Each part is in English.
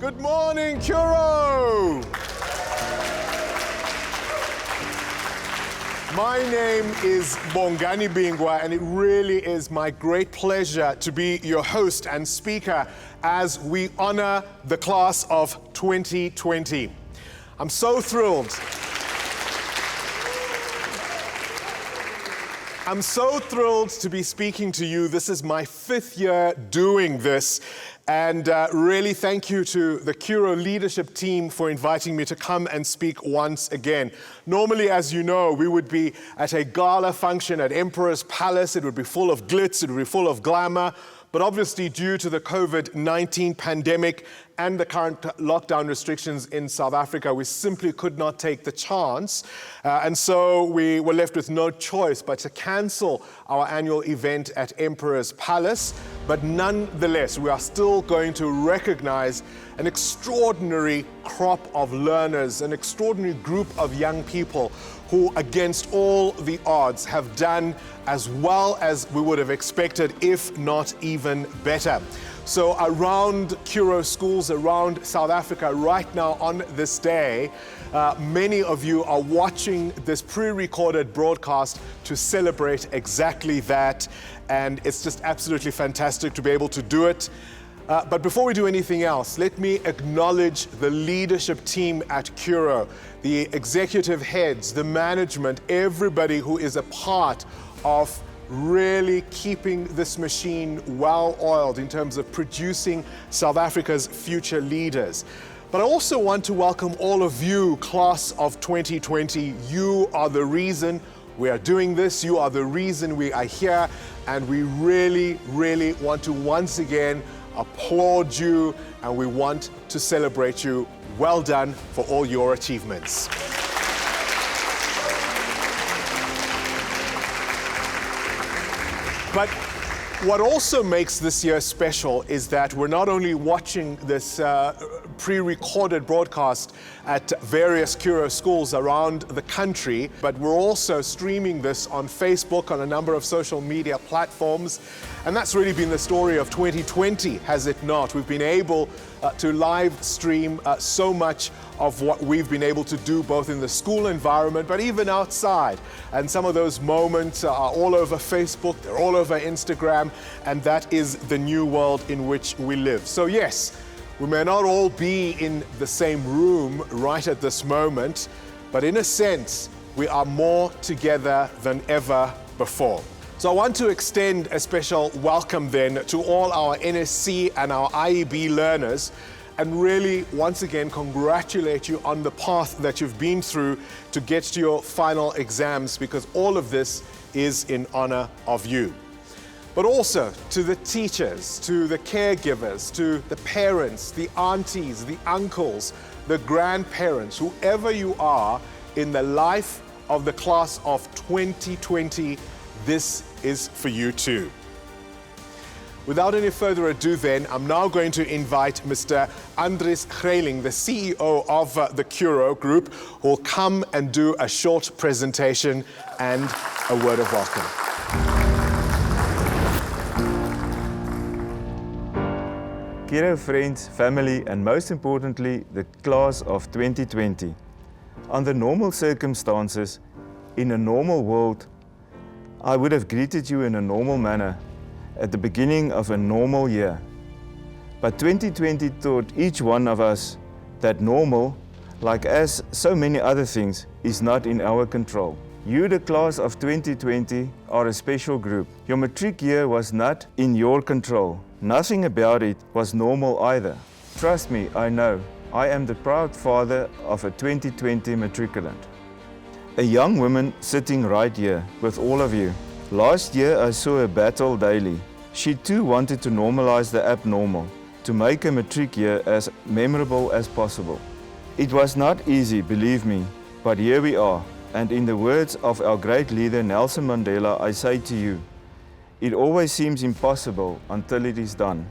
Good morning, Curro! My name is Bongani Bingwa, and it really is my great pleasure to be your host and speaker as we honor the class of 2020. I'm so thrilled. I'm so thrilled to be speaking to you. This is my 5th year doing this. And really thank you to the Curro leadership team for inviting me to come and speak once again. Normally, as you know, we would be at a gala function at Emperor's Palace. It would be full of glitz, it would be full of glamour. But obviously, due to the COVID-19 pandemic and the current lockdown restrictions in South Africa, we simply could not take the chance. And so we were left with no choice but to cancel our annual event at Emperor's Palace. But nonetheless, we are still going to recognize an extraordinary crop of learners, an extraordinary group of young people who, against all the odds, have done as well as we would have expected, if not even better. So around Curro schools around South Africa right now on this day, many of you are watching this pre-recorded broadcast to celebrate exactly that. And it's just absolutely fantastic to be able to do it. But before we do anything else, let me acknowledge the leadership team at Curro, the executive heads, the management, everybody who is a part of really keeping this machine well-oiled in terms of producing South Africa's future leaders. But I also want to welcome all of you, class of 2020. You are the reason we are doing this. You are the reason we are here. And we really, really want to once again applaud you, and we want to celebrate you. Well done for all your achievements. But what also makes this year special is that we're not only watching this pre-recorded broadcast at various Curro schools around the country, but we're also streaming this on Facebook, on a number of social media platforms. And that's really been the story of 2020, has it not? We've been able to live stream so much of what we've been able to do both in the school environment, but even outside. And some of those moments are all over Facebook, they're all over Instagram, and that is the new world in which we live. So yes, we may not all be in the same room right at this moment, but in a sense, we are more together than ever before. So I want to extend a special welcome then to all our NSC and our IEB learners, and really once again congratulate you on the path that you've been through to get to your final exams, because all of this is in honor of you. But also to the teachers, to the caregivers, to the parents, the aunties, the uncles, the grandparents, whoever you are in the life of the class of 2020, this is for you too. Without any further ado then, I'm now going to invite Mr. Andries Greiling, the CEO of the Curro Group, who will come and do a short presentation and a word of welcome. Curro friends, family, and most importantly, the class of 2020. Under normal circumstances, in a normal world, I would have greeted you in a normal manner at the beginning of a normal year. But 2020 taught each one of us that normal, like as so many other things, is not in our control. You, the class of 2020, are a special group. Your matric year was not in your control. Nothing about it was normal either. Trust me, I know. I am the proud father of a 2020 matriculant. A young woman sitting right here with all of you. Last year I saw her battle daily. She too wanted to normalize the abnormal, to make a matric year as memorable as possible. It was not easy, believe me, but here we are. And in the words of our great leader Nelson Mandela, I say to you, it always seems impossible until it is done.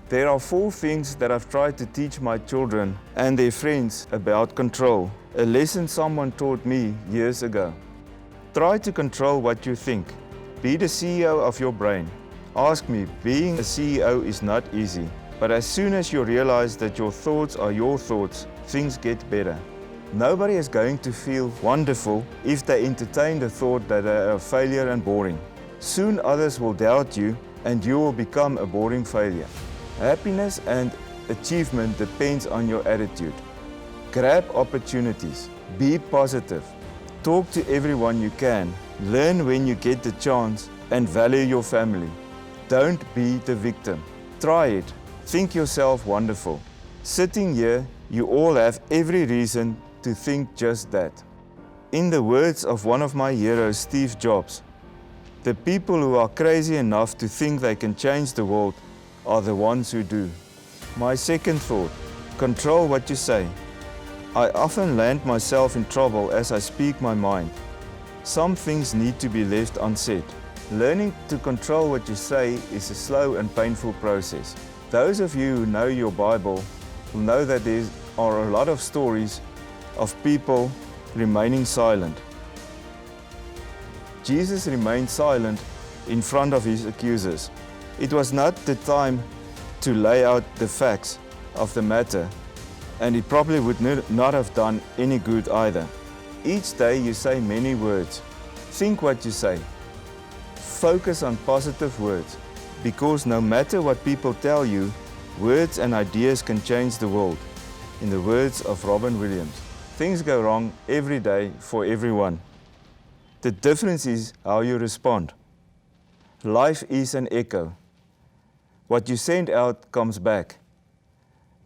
There are 4 things that I've tried to teach my children and their friends about control, a lesson someone taught me years ago. Try to control what you think. Be the CEO of your brain. Ask me, being a CEO is not easy. But as soon as you realize that your thoughts are your thoughts, things get better. Nobody is going to feel wonderful if they entertain the thought that they are a failure and boring. Soon others will doubt you and you will become a boring failure. Happiness and achievement depends on your attitude. Grab opportunities. Be positive. Talk to everyone you can. Learn when you get the chance and value your family. Don't be the victim. Try it. Think yourself wonderful. Sitting here, you all have every reason to think just that. In the words of one of my heroes, Steve Jobs, the people who are crazy enough to think they can change the world are the ones who do. My second thought, control what you say. I often land myself in trouble as I speak my mind. Some things need to be left unsaid. Learning to control what you say is a slow and painful process. Those of you who know your Bible will know that there are a lot of stories of people remaining silent. Jesus remained silent in front of his accusers. It was not the time to lay out the facts of the matter, and it probably would not have done any good either. Each day you say many words. Think what you say. Focus on positive words, because no matter what people tell you, words and ideas can change the world. In the words of Robin Williams, things go wrong every day for everyone. The difference is how you respond. Life is an echo. What you send out comes back.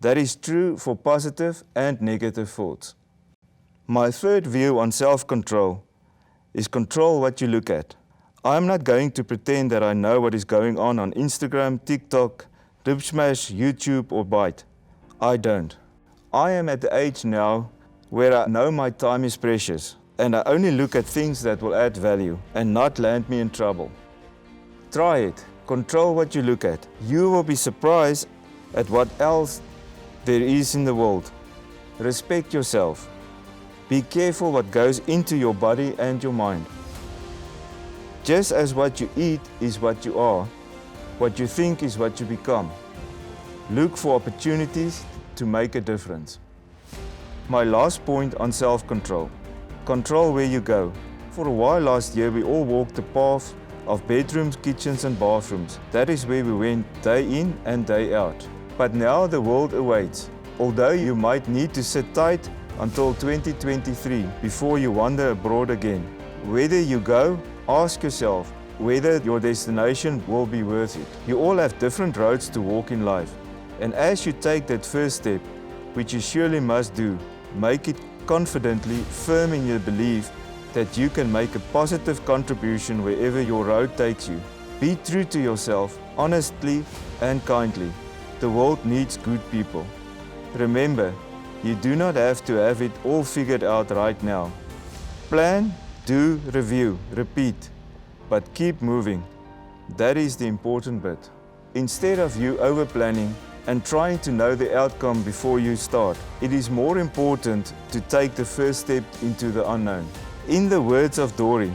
That is true for positive and negative thoughts. My third view on self-control is control what you look at. I'm not going to pretend that I know what is going on Instagram, TikTok, Dipsmash, YouTube or Byte. I don't. I am at the age now where I know my time is precious and I only look at things that will add value and not land me in trouble. Try it. Control what you look at. You will be surprised at what else there is in the world. Respect yourself. Be careful what goes into your body and your mind. Just as what you eat is what you are, what you think is what you become. Look for opportunities to make a difference. My last point on self-control. Control where you go. For a while last year, we all walked the path of bedrooms, kitchens and bathrooms. That is where we went day in and day out. But now the world awaits. Although you might need to sit tight until 2023 before you wander abroad again. Whether you go, ask yourself whether your destination will be worth it. You all have different roads to walk in life. And as you take that first step, which you surely must do, make it confidently, firm in your belief that you can make a positive contribution wherever your road takes you. Be true to yourself, honestly and kindly. The world needs good people. Remember, you do not have to have it all figured out right now. Plan, do, review, repeat, but keep moving. That is the important bit. Instead of you over-planning and trying to know the outcome before you start, it is more important to take the first step into the unknown. In the words of Dory,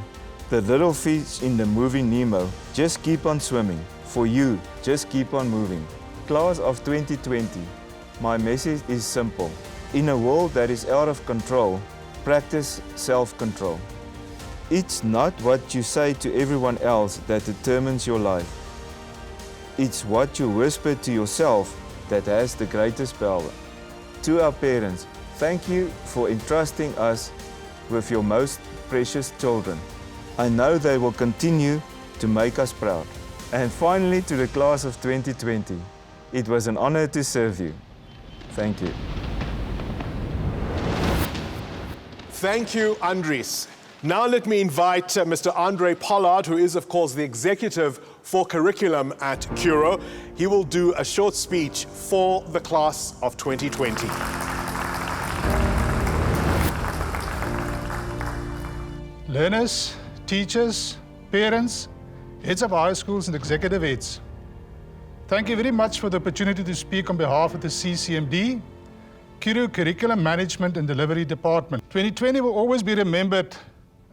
the little fish in the movie Nemo, just keep on swimming. For you, just keep on moving. Class of 2020, my message is simple. In a world that is out of control, practice self-control. It's not what you say to everyone else that determines your life. It's what you whisper to yourself that has the greatest power. To our parents, thank you for entrusting us with your most precious children. I know they will continue to make us proud. And finally, to the class of 2020, it was an honor to serve you. Thank you. Thank you, Andries. Now let me invite Mr. Andre Pollard, who is, of course, the executive for curriculum at Curro. He will do a short speech for the class of 2020. Learners, teachers, parents, heads of high schools and executive heads, thank you very much for the opportunity to speak on behalf of the CCMD, Curro Curriculum Management and Delivery Department. 2020 will always be remembered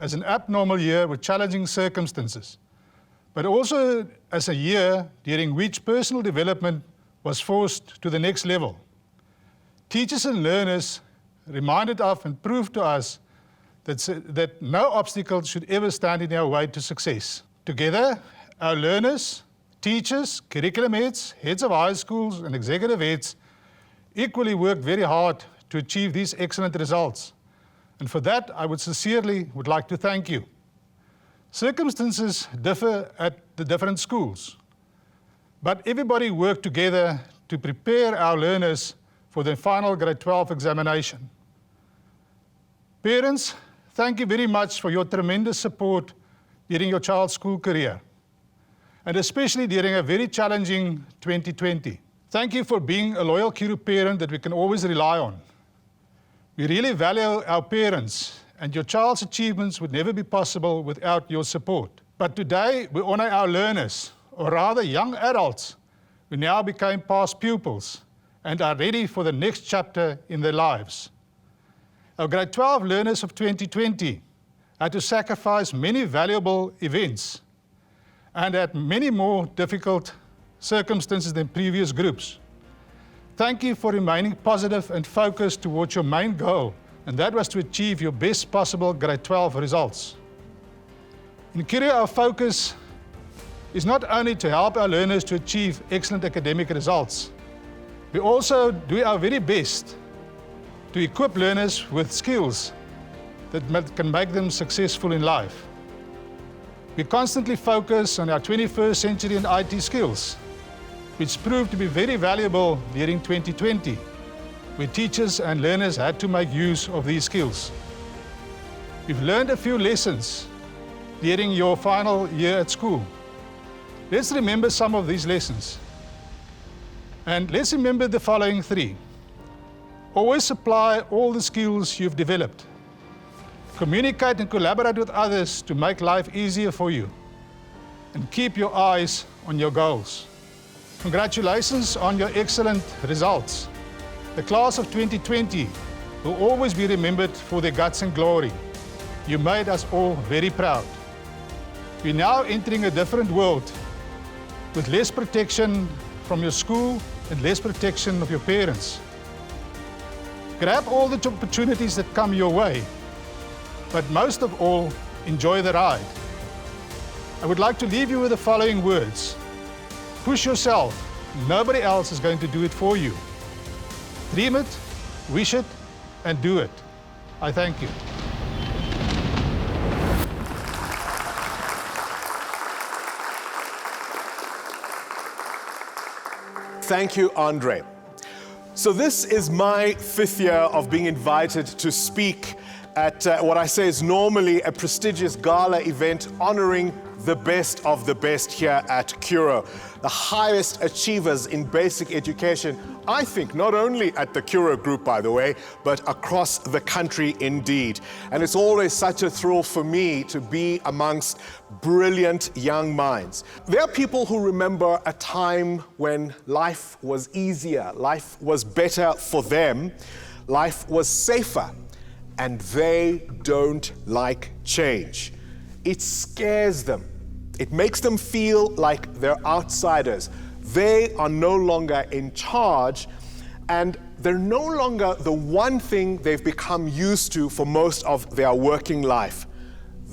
as an abnormal year with challenging circumstances, but also as a year during which personal development was forced to the next level. Teachers and learners reminded of and proved to us that no obstacle should ever stand in our way to success. Together, our learners, teachers, curriculum heads, heads of high schools, and executive heads equally worked very hard to achieve these excellent results. And for that, I would sincerely like to thank you. Circumstances differ at the different schools, but everybody worked together to prepare our learners for the final grade 12 examination. Parents, thank you very much for your tremendous support during your child's school career, and especially during a very challenging 2020. Thank you for being a loyal Curro parent that we can always rely on. We really value our parents, and your child's achievements would never be possible without your support. But today, we honor our learners, or rather young adults, who now became past pupils and are ready for the next chapter in their lives. Our grade 12 learners of 2020 had to sacrifice many valuable events and had many more difficult circumstances than previous groups. Thank you for remaining positive and focused towards your main goal, and that was to achieve your best possible grade 12 results. In Curro, our focus is not only to help our learners to achieve excellent academic results, we also do our very best to equip learners with skills that can make them successful in life. We constantly focus on our 21st century and IT skills, which proved to be very valuable during 2020, where teachers and learners had to make use of these skills. We've learned a few lessons during your final year at school. Let's remember some of these lessons. And let's remember the following three. Always apply all the skills you've developed. Communicate and collaborate with others to make life easier for you. And keep your eyes on your goals. Congratulations on your excellent results. The class of 2020 will always be remembered for their guts and glory. You made us all very proud. We're now entering a different world with less protection from your school and less protection of your parents. Grab all the opportunities that come your way, but most of all, enjoy the ride. I would like to leave you with the following words. Push yourself. Nobody else is going to do it for you. Dream it, wish it, and do it. I thank you. Thank you, Andre. So this is my 5th year of being invited to speak at what I say is normally a prestigious gala event honoring the best of the best here at Curro, the highest achievers in basic education, I think not only at the Curro group, by the way, but across the country indeed. And it's always such a thrill for me to be amongst brilliant young minds. There are people who remember a time when life was easier, life was better for them, life was safer, and they don't like change. It scares them. It makes them feel like they're outsiders. They are no longer in charge, and they're no longer the one thing they've become used to for most of their working life.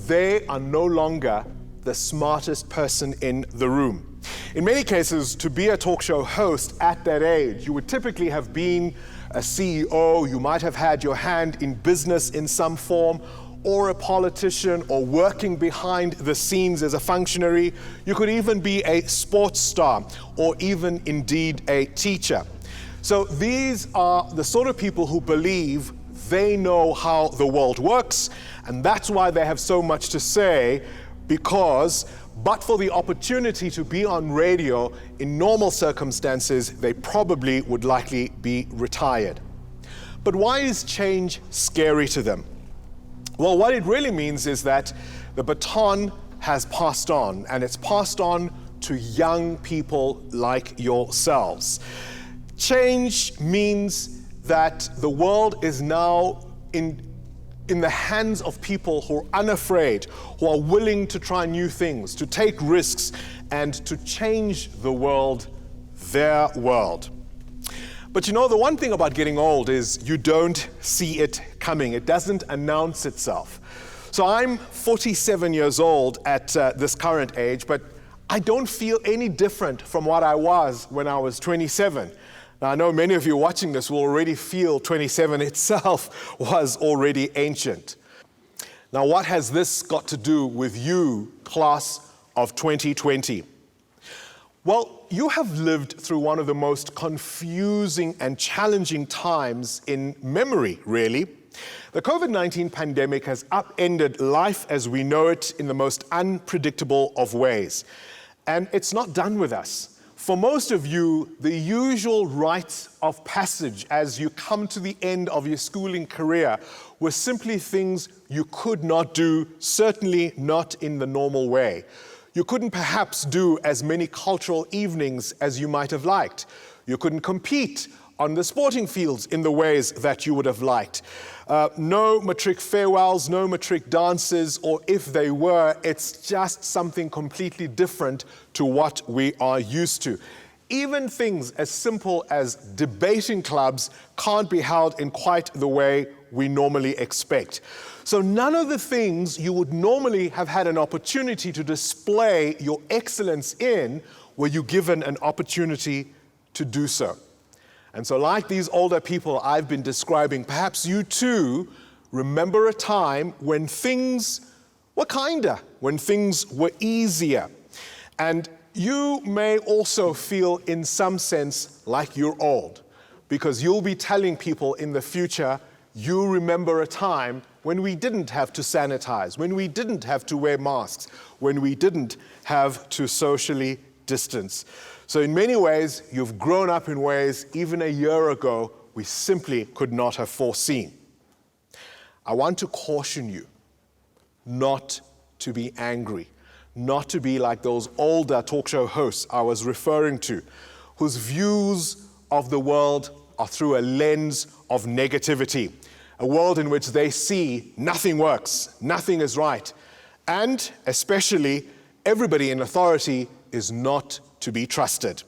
They are no longer the smartest person in the room. In many cases, to be a talk show host at that age, you would typically have been a CEO, you might have had your hand in business in some form, or a politician, or working behind the scenes as a functionary. You could even be a sports star, or even indeed a teacher. So these are the sort of people who believe they know how the world works, and that's why they have so much to say, because but for the opportunity to be on radio in normal circumstances, they probably would likely be retired. But why is change scary to them? Well, what it really means is that the baton has passed on, and it's passed on to young people like yourselves. Change means that the world is now in the hands of people who are unafraid, who are willing to try new things, to take risks, and to change the world their world. But you know, the one thing about getting old is you don't see it coming. It doesn't announce itself. So I'm 47 years old at this current age, but I don't feel any different from what I was when I was 27. Now, I know many of you watching this will already feel 27 itself was already ancient. Now, what has this got to do with you, class of 2020? Well, you have lived through one of the most confusing and challenging times in memory, really. The COVID-19 pandemic has upended life as we know it in the most unpredictable of ways. And it's not done with us. For most of you, the usual rites of passage as you come to the end of your schooling career were simply things you could not do, certainly not in the normal way. You couldn't perhaps do as many cultural evenings as you might have liked. You couldn't compete on the sporting fields in the ways that you would have liked. No Matric farewells, no Matric dances, or if they were, it's just something completely different to what we are used to. Even things as simple as debating clubs can't be held in quite the way we normally expect. So none of the things you would normally have had an opportunity to display your excellence in were you given an opportunity to do so. And so like these older people I've been describing, perhaps you too remember a time when things were kinder, when things were easier. And you may also feel in some sense like you're old, because you'll be telling people in the future, you remember a time when we didn't have to sanitize, when we didn't have to wear masks, when we didn't have to socially distance. So in many ways, you've grown up in ways even a year ago we simply could not have foreseen. I want to caution you not to be angry, not to be like those older talk show hosts I was referring to, whose views of the world are through a lens of negativity, a world in which they see nothing works, nothing is right, and especially everybody in authority is not to be trusted.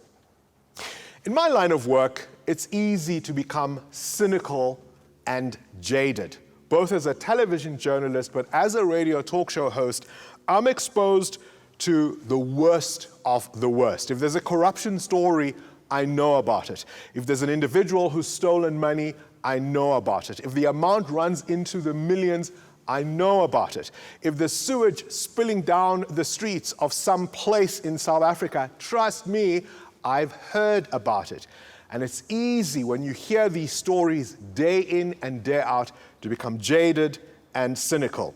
In my line of work, it's easy to become cynical and jaded, both as a television journalist, but as a radio talk show host, I'm exposed to the worst of the worst. If there's a corruption story, I know about it. If there's an individual who's stolen money, I know about it. If the amount runs into the millions, I know about it. If there's sewage spilling down the streets of some place in South Africa, trust me, I've heard about it. And it's easy when you hear these stories day in and day out to become jaded and cynical.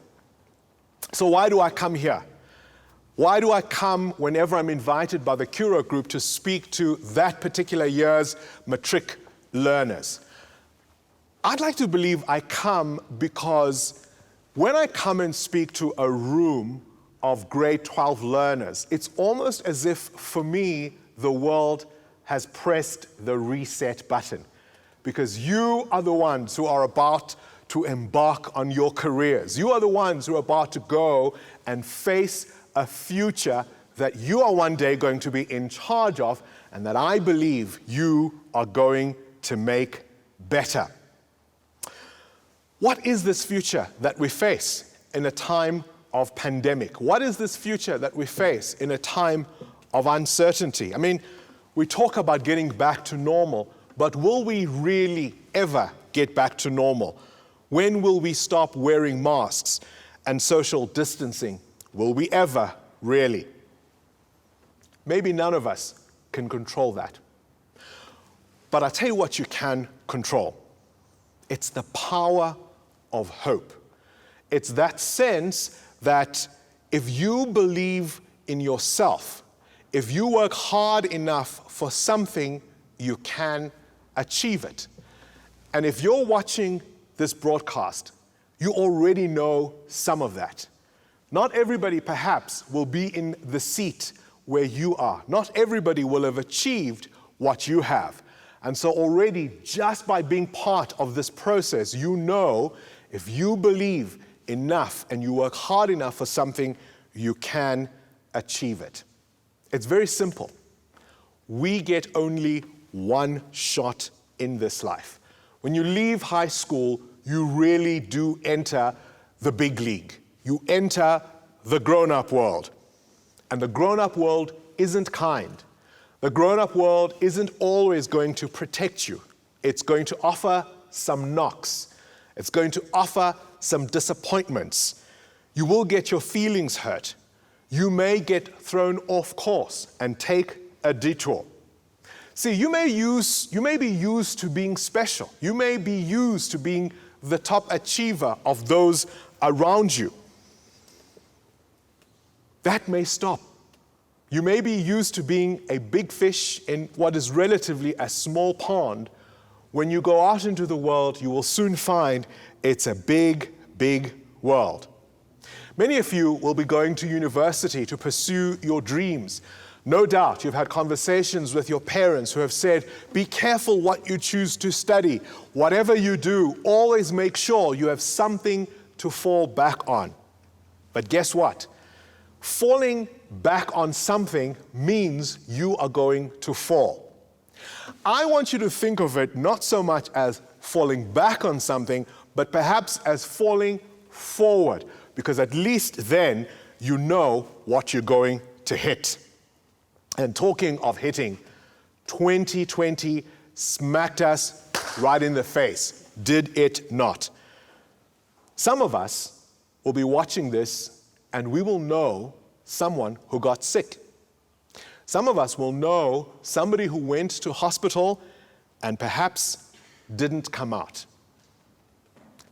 So why do I come here? Why do I come whenever I'm invited by the Curro group to speak to that particular year's Matric learners? I'd like to believe I come because when I come and speak to a room of grade 12 learners, it's almost as if, for me, the world has pressed the reset button. Because you are the ones who are about to embark on your careers. You are the ones who are about to go and face a future that you are one day going to be in charge of, and that I believe you are going to make better. What is this future that we face in a time of pandemic? What is this future that we face in a time of uncertainty? I mean, we talk about getting back to normal, but will we really ever get back to normal? When will we stop wearing masks and social distancing? Will we ever really? Maybe none of us can control that. But I'll tell you what you can control. It's the power of hope. It's that sense that if you believe in yourself, if you work hard enough for something, you can achieve it. And if you're watching this broadcast, you already know some of that. Not everybody, perhaps, will be in the seat where you are. Not everybody will have achieved what you have. And so already, just by being part of this process, you know if you believe enough and you work hard enough for something, you can achieve it. It's very simple. we get only one shot in this life. When you leave high school, you really do enter the big league. You enter the grown-up world. And the grown-up world isn't kind. The grown-up world isn't always going to protect you. It's going to offer some knocks. It's going to offer some disappointments. You will get your feelings hurt. You may get thrown off course and take a detour. See, you may be used to being special. You may be used to being the top achiever of those around you. That may stop. You may be used to being a big fish in what is relatively a small pond. When you go out into the world, you will soon find it's a big, big world. Many of you will be going to university to pursue your dreams. No doubt you've had conversations with your parents who have said, be careful what you choose to study. Whatever you do, always make sure you have something to fall back on. But guess what? Falling back on something means you are going to fall. I want you to think of it not so much as falling back on something, but perhaps as falling forward, because at least then you know what you're going to hit. And talking of hitting, 2020 smacked us right in the face, did it not? Some of us will be watching this and we will know someone who got sick. Some of us will know somebody who went to hospital and perhaps didn't come out.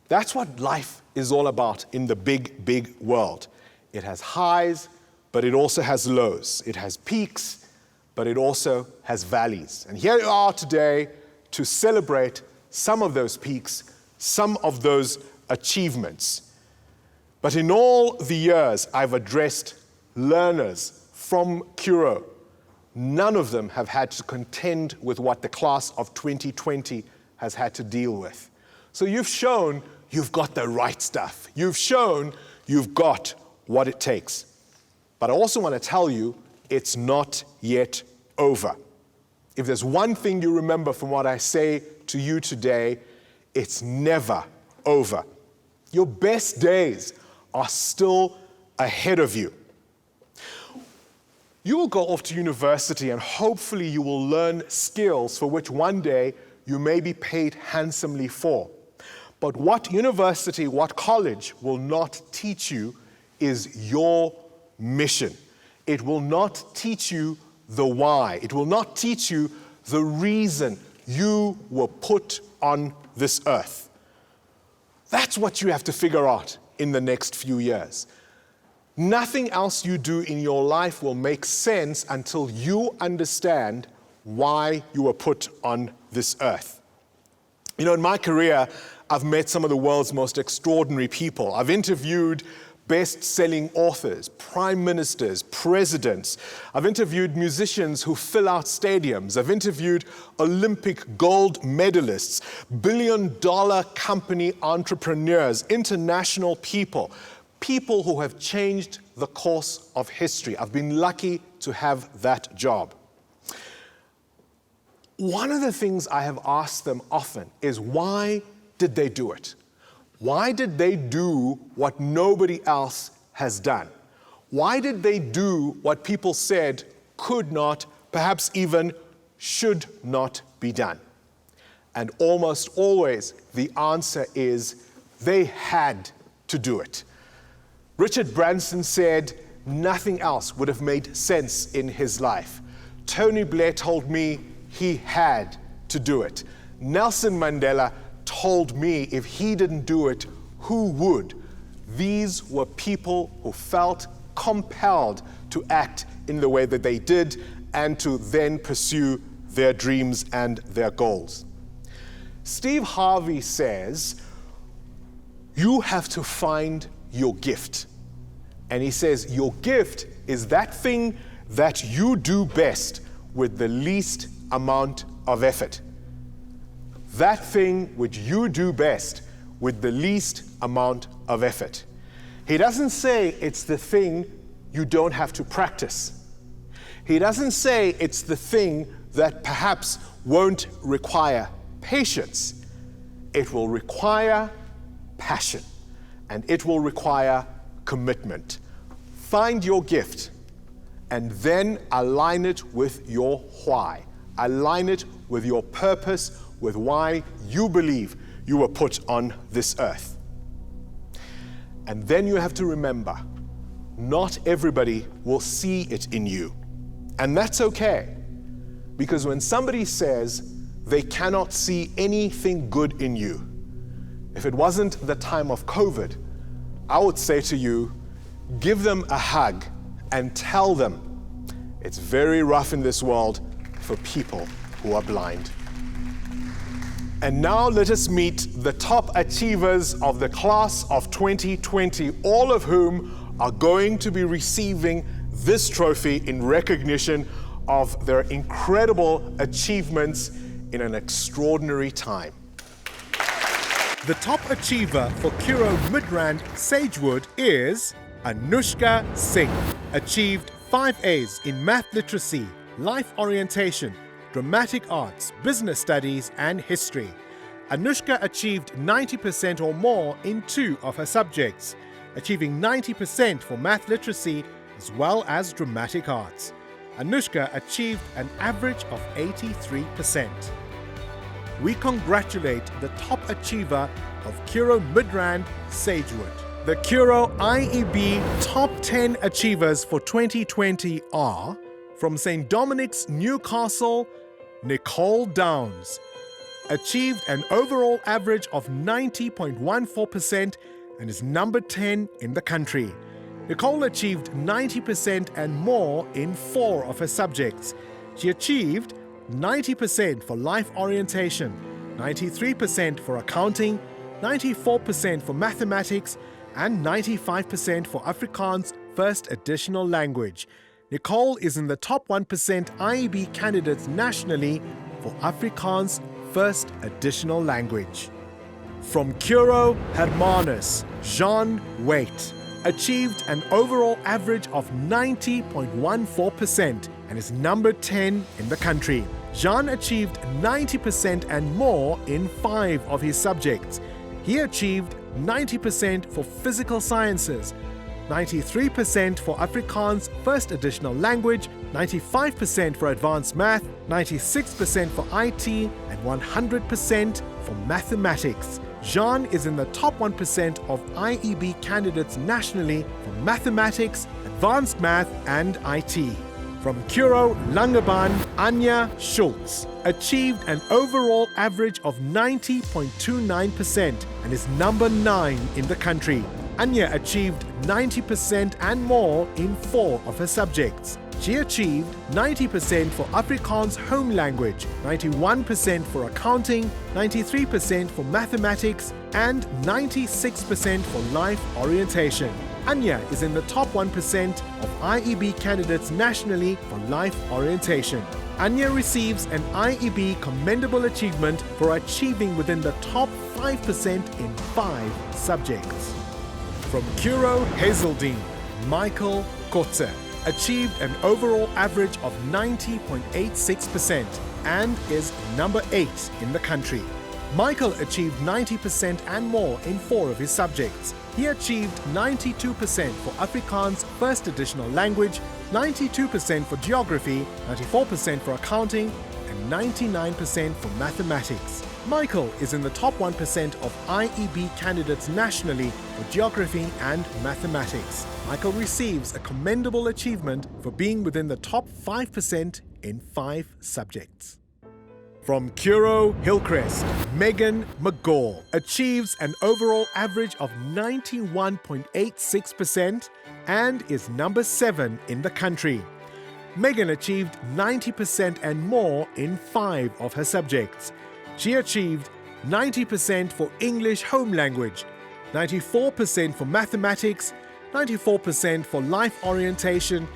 That's what life is all about in the big, big world. It has highs, but it also has lows. It has peaks, but it also has valleys. And here we are today to celebrate some of those peaks, some of those achievements. But in all the years I've addressed learners from Curro, none of them have had to contend with what the class of 2020 has had to deal with. So you've shown you've got the right stuff. You've shown you've got what it takes. But I also want to tell you, it's not yet over. If there's one thing you remember from what I say to you today, it's never over. Your best days are still ahead of you. You will go off to university and hopefully you will learn skills for which one day you may be paid handsomely for. But what university, what college will not teach you is your mission. It will not teach you the why. It will not teach you the reason you were put on this earth. That's what you have to figure out in the next few years. Nothing else you do in your life will make sense until you understand why you were put on this earth. You know, in my career, I've met some of the world's most extraordinary people. I've interviewed best-selling authors, prime ministers, presidents. I've interviewed musicians who fill out stadiums. I've interviewed Olympic gold medalists, billion-dollar company entrepreneurs, international people, people who have changed the course of history. I've been lucky to have that job. One of the things I have asked them often is, why did they do it? Why did they do what nobody else has done? Why did they do what people said could not, perhaps even should not be done? And almost always the answer is they had to do it. Richard Branson said nothing else would have made sense in his life. Tony Blair told me he had to do it. Nelson Mandela told me if he didn't do it, who would? These were people who felt compelled to act in the way that they did and to then pursue their dreams and their goals. Steve Harvey says, you have to find your gift. And he says, your gift is that thing that you do best with the least amount of effort. That thing which you do best with the least amount of effort. He doesn't say it's the thing you don't have to practice. He doesn't say it's the thing that perhaps won't require patience. It will require passion, and it will require commitment. Find your gift and then align it with your why. Align it with your purpose, with why you believe you were put on this earth. And then you have to remember, not everybody will see it in you. And that's okay. Because when somebody says they cannot see anything good in you, if it wasn't the time of COVID, I would say to you, give them a hug and tell them it's very rough in this world for people who are blind. And now let us meet the top achievers of the class of 2020, all of whom are going to be receiving this trophy in recognition of their incredible achievements in an extraordinary time. The top achiever for Curro Midrand Sagewood is Anushka Singh. Achieved 5 A's in math literacy, life orientation, dramatic arts, business studies, and history. Anushka achieved 90% or more in 2 of her subjects, achieving 90% for math literacy as well as dramatic arts. Anushka achieved an average of 83%. We congratulate the top achiever of Curro Midrand Sagewood. The Curro IEB Top 10 Achievers for 2020 are from St. Dominic's, Newcastle, Nicole Downs. Achieved an overall average of 90.14% and is number 10 in the country. Nicole achieved 90% and more in 4 of her subjects. She achieved 90% for life orientation, 93% for accounting, 94% for mathematics, and 95% for Afrikaans First Additional Language. Nicole is in the top 1% IEB candidates nationally for Afrikaans First Additional Language. From Curro Hermanus, Jean Waite achieved an overall average of 90.14% and is number 10 in the country. Jean achieved 90% and more in 5 of his subjects. He achieved 90% for physical sciences, 93% for Afrikaans First Additional Language, 95% for advanced math, 96% for IT, and 100% for mathematics. Jean is in the top 1% of IEB candidates nationally for mathematics, advanced math, and IT. From Curro Langebaan, Anya Schultz achieved an overall average of 90.29% and is number 9 in the country. Anya achieved 90% and more in 4 of her subjects. She achieved 90% for Afrikaans Home Language, 91% for accounting, 93% for mathematics, and 96% for life orientation. Anya is in the top 1% of IEB candidates nationally for life orientation. Anya receives an IEB Commendable Achievement for achieving within the top 5% in 5 subjects. From Curro Hazeldean, Michael Kotze achieved an overall average of 90.86% and is number 8 in the country. Michael achieved 90% and more in 4 of his subjects. He achieved 92% for Afrikaans First Additional Language, 92% for Geography, 94% for Accounting, and 99% for Mathematics. Michael is in the top 1% of IEB candidates nationally for Geography and Mathematics. Michael receives a commendable achievement for being within the top 5% in 5 subjects. From Curro Hillcrest, Megan McGaw achieves an overall average of 91.86% and is number 7 in the country. Megan achieved 90% and more in 5 of her subjects. She achieved 90% for English Home Language, 94% for Mathematics, 94% for Life Orientation,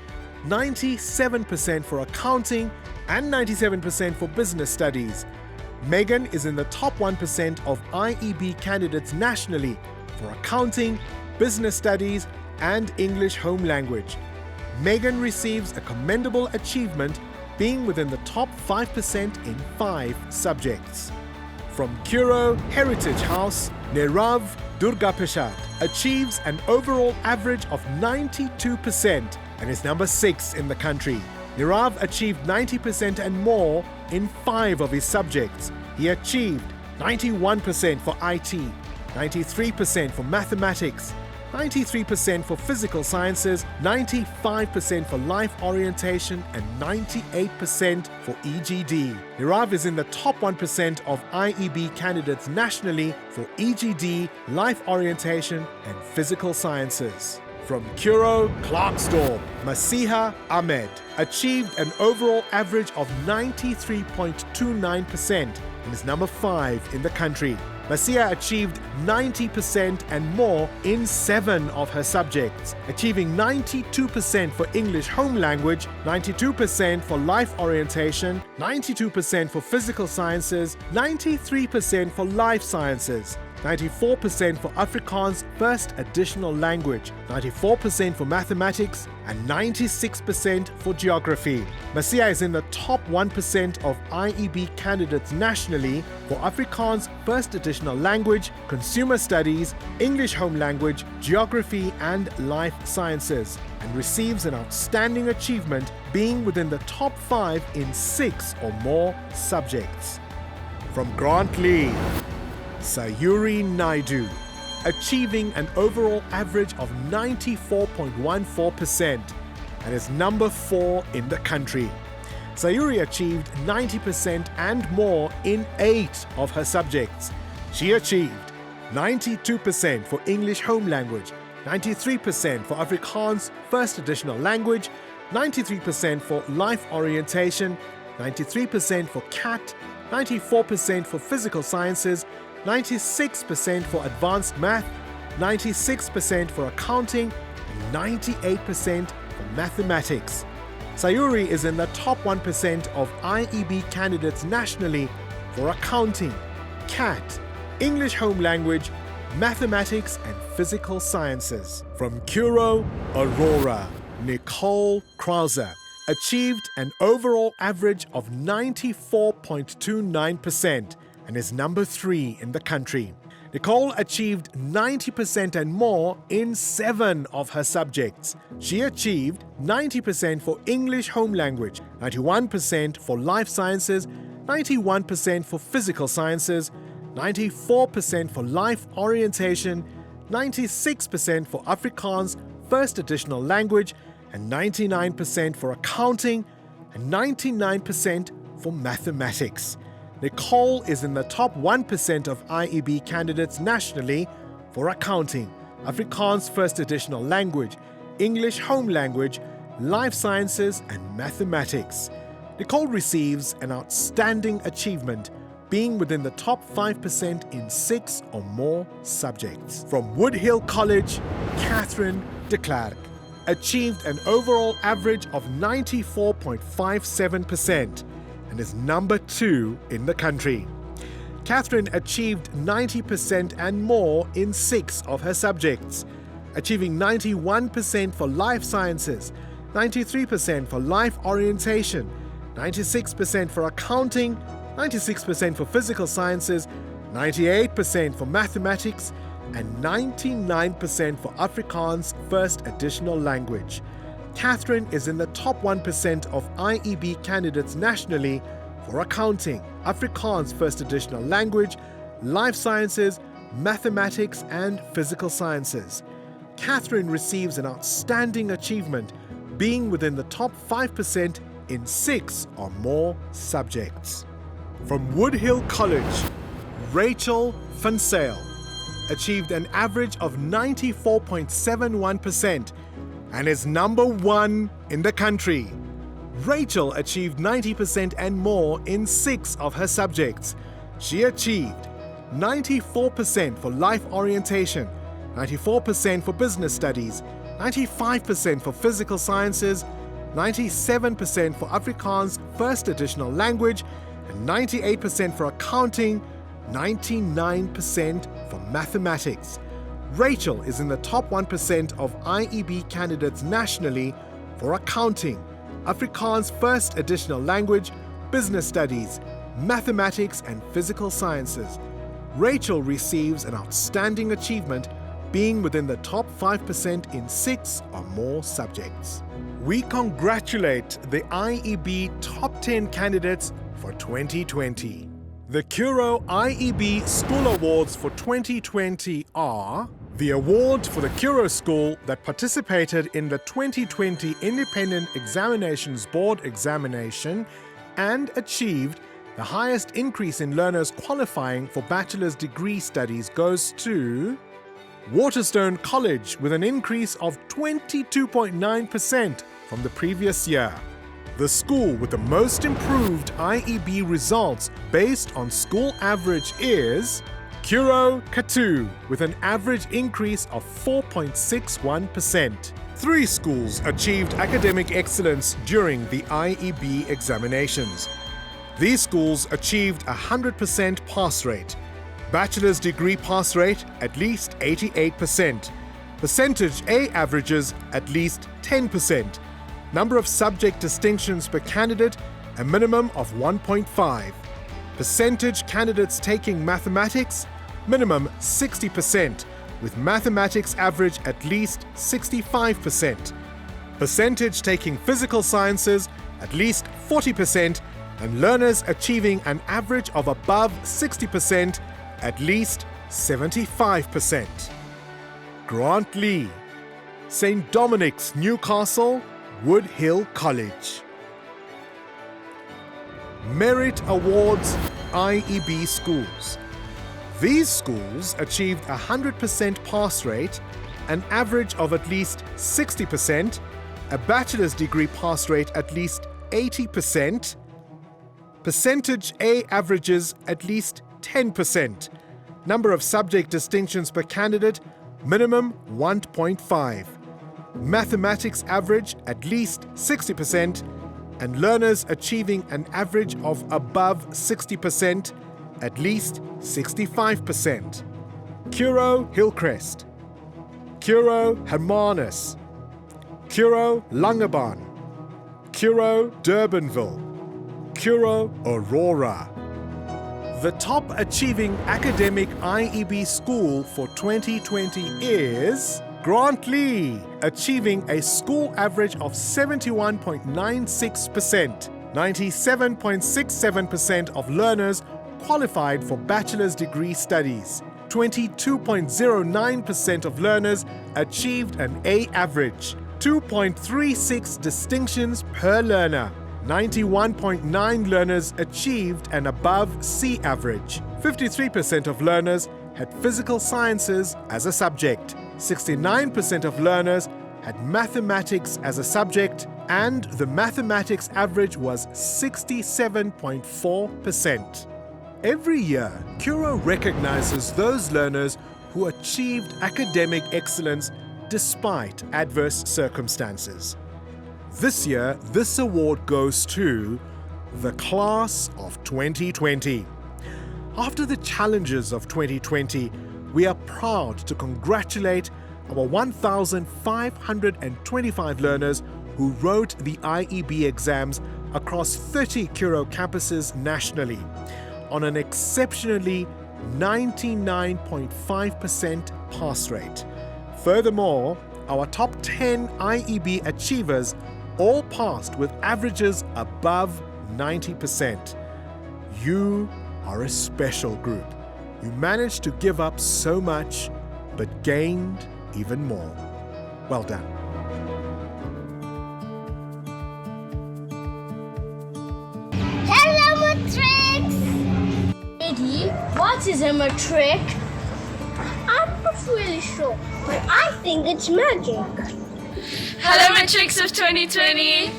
97% for Accounting, and 97% for Business Studies. Megan is in the top 1% of IEB candidates nationally for Accounting, Business Studies, and English Home Language. Megan receives a commendable achievement, being within the top 5% in 5 subjects. From Curro Heritage House, Nirav Durgapeshad achieves an overall average of 92% and is number 6 in the country. Nirav achieved 90% and more in 5 of his subjects. He achieved 91% for IT, 93% for mathematics, 93% for physical sciences, 95% for life orientation, and 98% for EGD. Nirav is in the top 1% of IEB candidates nationally for EGD, life orientation, and physical sciences. From Curro, Clarksdorp, Masiha Ahmed achieved an overall average of 93.29% and is number 5 in the country. Masiha achieved 90% and more in 7 of her subjects, achieving 92% for English home language, 92% for life orientation, 92% for physical sciences, 93% for life sciences, 94% for Afrikaans first additional language, 94% for mathematics, and 96% for geography. Masiha is in the top 1% of IEB candidates nationally for Afrikaans first additional language, consumer studies, English home language, geography, and life sciences, and receives an outstanding achievement, being within the top 5 in 6 or more subjects. From Grant Lee, Sayuri Naidu, achieving an overall average of 94.14% and is number 4 in the country. Sayuri achieved 90% and more in 8 of her subjects. She achieved 92% for English home language, 93% for Afrikaans first additional language, 93% for life orientation, 93% for CAT, 94% for physical sciences, 96% for advanced math, 96% for accounting, and 98% for mathematics. Sayuri is in the top 1% of IEB candidates nationally for accounting, CAT, English home language, mathematics, and physical sciences. From Curro, Aurora, Nicole Krauser achieved an overall average of 94.29% and is number 3 in the country. Nicole achieved 90% and more in 7 of her subjects. She achieved 90% for English home language, 91% for life sciences, 91% for physical sciences, 94% for life orientation, 96% for Afrikaans first additional language, and 99% for accounting, and 99% for mathematics. Nicole is in the top 1% of IEB candidates nationally for accounting, Afrikaans first additional language, English home language, life sciences, and mathematics. Nicole receives an outstanding achievement, being within the top 5% in 6 or more subjects. From Woodhill College, Catherine de Klerk achieved an overall average of 94.57% and is number 2 in the country. Catherine achieved 90% and more in 6 of her subjects, achieving 91% for life sciences, 93% for life orientation, 96% for accounting, 96% for physical sciences, 98% for mathematics, and 99% for Afrikaans first additional language. Catherine is in the top 1% of IEB candidates nationally for accounting, Afrikaans first additional language, life sciences, mathematics, and physical sciences. Catherine receives an outstanding achievement, being within the top 5% in 6 or more subjects. From Woodhill College, Rachel van Zyl achieved an average of 94.71% and is number 1 in the country. Rachel achieved 90% and more in 6 of her subjects. She achieved 94% for life orientation, 94% for business studies, 95% for physical sciences, 97% for Afrikaans first additional language, and 98% for accounting, 99% for mathematics. Rachel is in the top 1% of IEB candidates nationally for accounting, Afrikaans first additional language, business studies, mathematics and physical sciences. Rachel receives an outstanding achievement, being within the top 5% in 6 or more subjects. We congratulate the IEB top 10 candidates for 2020. The Curro IEB School Awards for 2020 are the award for the Curro School that participated in the 2020 Independent Examinations Board examination and achieved the highest increase in learners qualifying for bachelor's degree studies goes to Waterstone College with an increase of 22.9% from the previous year. The school with the most improved IEB results based on school average is Curro Katu with an average increase of 4.61%. 3 schools achieved academic excellence during the IEB examinations. These schools achieved 100% pass rate. Bachelor's degree pass rate at least 88%. Percentage A averages at least 10%. Number of subject distinctions per candidate, a minimum of 1.5. Percentage candidates taking mathematics, minimum 60%, with mathematics average at least 65%. Percentage taking physical sciences, at least 40%, and learners achieving an average of above 60%, at least 75%. Grant Lee, St. Dominic's, Newcastle, Woodhill College. Merit Awards IEB schools. These schools achieved 100% pass rate, an average of at least 60%, a bachelor's degree pass rate at least 80%, percentage A averages at least 10%, number of subject distinctions per candidate, minimum 1.5, mathematics average at least 60%, and learners achieving an average of above 60%, at least 65%. Curro Hillcrest, Curro Hermanus, Curro Langebaan, Curro Durbanville, Curro Aurora. The top achieving academic IEB school for 2020 is Grant Lee, achieving a school average of 71.96%. 97.67% of learners qualified for bachelor's degree studies. 22.09% of learners achieved an A average. 2.36 distinctions per learner. 91.9 learners achieved an above C average. 53% of learners had physical sciences as a subject. 69% of learners had mathematics as a subject, and the mathematics average was 67.4%. Every year, Curro recognizes those learners who achieved academic excellence despite adverse circumstances. This year, this award goes to the class of 2020. After the challenges of 2020, we are proud to congratulate our 1,525 learners who wrote the IEB exams across 30 Curro campuses nationally on an exceptionally 99.5% pass rate. Furthermore, our top 10 IEB achievers all passed with averages above 90%. You are a special group. You managed to give up so much, but gained even more. Well done. Hello, Matric! Eddie, what is a matric? I'm not really sure, but I think it's magic. Hello, Matrics of 2020.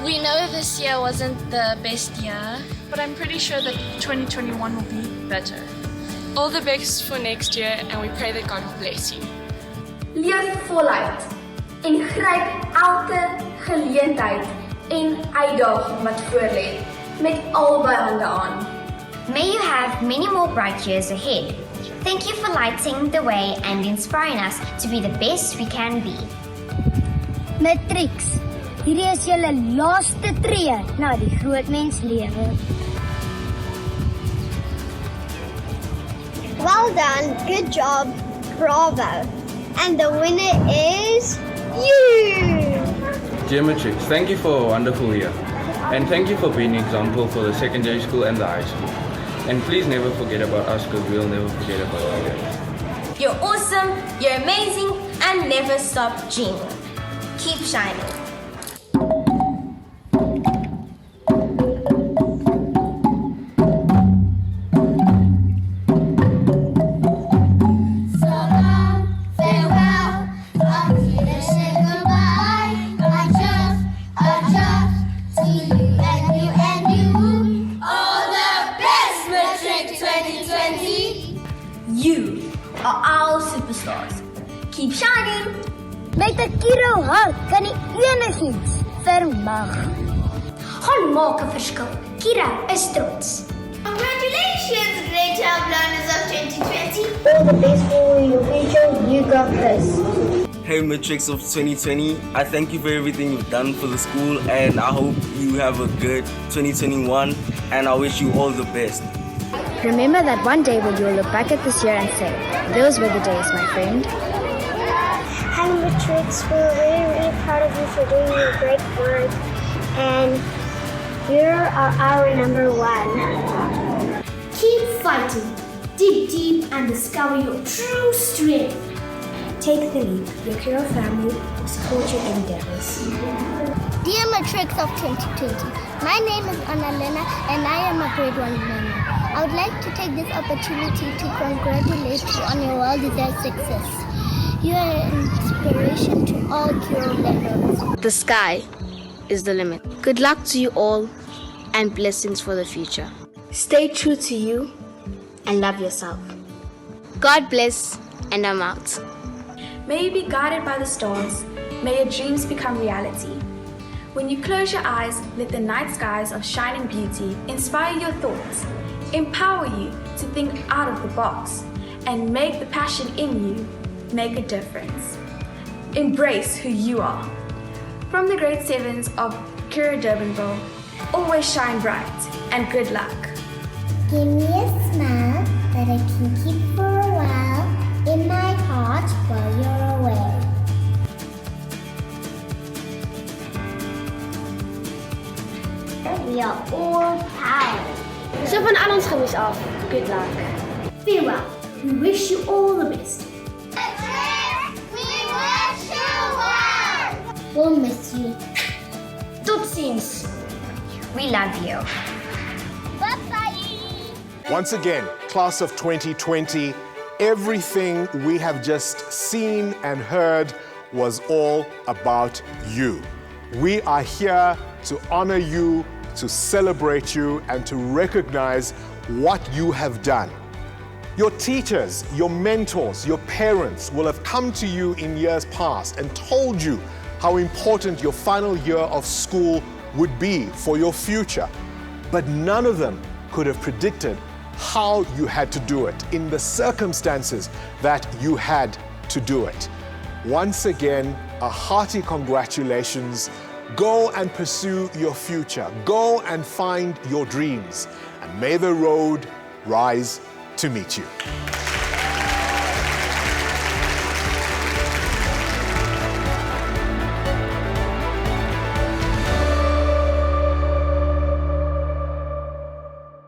We know this year wasn't the best year. But I'm pretty sure that 2021 will be better. All the best for next year, and we pray that God will bless you. Leef voluit en gryp elke geleentheid en uitdaging wat voorlê met albei hande aan. May you have many more bright years ahead. Thank you for lighting the way and inspiring us to be the best we can be. Matrix, hierdie is julle laaste tree na die groot mens lewe. Well done, good job, bravo. And the winner is you! Dear Matric, thank you for a wonderful year. And thank you for being an example for the secondary school and the high school. And please never forget about us, because we'll never forget about you guys. You're awesome, you're amazing, and never stop dreaming. Keep shining. You are our superstars. Keep shining. Met 'n Curro hart kan jy enigiets vermag. Gaan maak 'n verskil. Curro is trots. Congratulations, great job learners of 2020. All the best for your future, you got this. Hey Matrix of 2020, I thank you for everything you've done for the school, and I hope you have a good 2021, and I wish you all the best. Remember that one day when you'll look back at this year and say, those were the days, my friend. Hi Matrix, we're really proud of you for doing your great work, and you are our #1. Keep fighting. Dig deep and discover your true strength. Take the leap. Your Curro family will support your endeavors. Dear Matrix of 2020, my name is Annalena and I am a grade 1 learner. I would like to take this opportunity to congratulate you on your well-deserved success. You are an inspiration to all Curro learners. The sky is the limit. Good luck to you all and blessings for the future. Stay true to you and love yourself. God bless, and I'm out. May you be guided by the stars. May your dreams become reality. When you close your eyes, let the night skies of shining beauty inspire your thoughts, empower you to think out of the box, and make the passion in you make a difference. Embrace who you are. From the grade 7s of Curro Durbanville, always shine bright and good luck. Give me a smile that I can keep for a while in my heart while you're away. We are all proud. So van al ons gemis af. Good luck. Farewell. We wish you all the best. We wish you well. We'll miss you. Tot ziens. We love you. Bye-bye. Once again, class of 2020, everything we have just seen and heard was all about you. We are here to honor you, to celebrate you, and to recognize what you have done. Your teachers, your mentors, your parents will have come to you in years past and told you how important your final year of school would be for your future. But none of them could have predicted how you had to do it in the circumstances that you had to do it. Once again, a hearty congratulations. Go and pursue your future. Go and find your dreams. And may the road rise to meet you.